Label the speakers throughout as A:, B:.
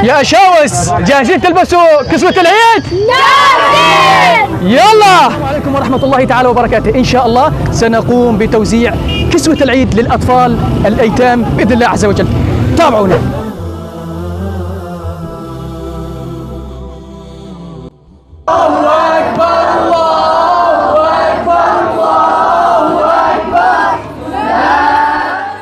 A: يا شاوس جاهزين تلبسوا كسوة العيد؟ جاهزين! يلا! السلام عليكم ورحمة الله تعالى وبركاته، إن شاء الله سنقوم بتوزيع كسوة العيد للأطفال الأيتام بإذن الله عز وجل. تابعونا. الله أكبر الله أكبر الله أكبر.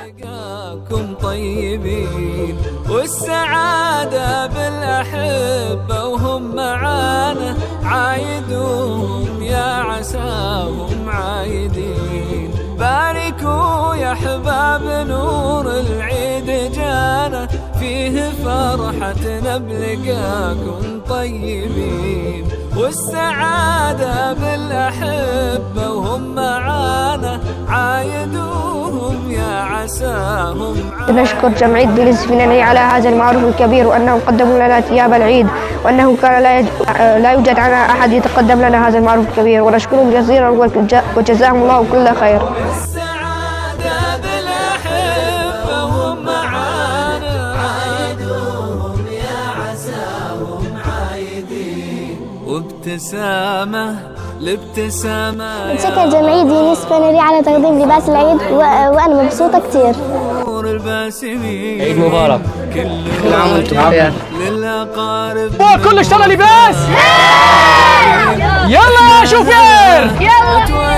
B: لقاكم طيبين والسعادة بالأحبة وهم معانا عايدوهم يا عساهم عايدين. باركوا يا أحباب نور العيد جانا فيه فرحتنا بلقاكم طيبين والسعادة بالأحبة وهم معانا عايدوهم يا عساهم.
C: نشكر جمعية بليز فنانية على هذا المعروف الكبير وأنهم قدموا لنا ثياب العيد وأنه كان لا يوجد عنا أحد يتقدم لنا هذا المعروف الكبير ونشكرهم جزيلا وجزاهم الله كل خير.
B: السعادة بالأحبة وهم معانا عايدوهم يا عساهم عايدين. وابتسامة الابتسامة
D: نشكر جمعية يونس فنري على تقديم لباس العيد وأنا مبسوطة كثير.
B: عيد
E: مبارك.
B: كل عام وانتم بخير. للأقارب
A: كله اشترى لباس. يلا يا شوفير. يلا.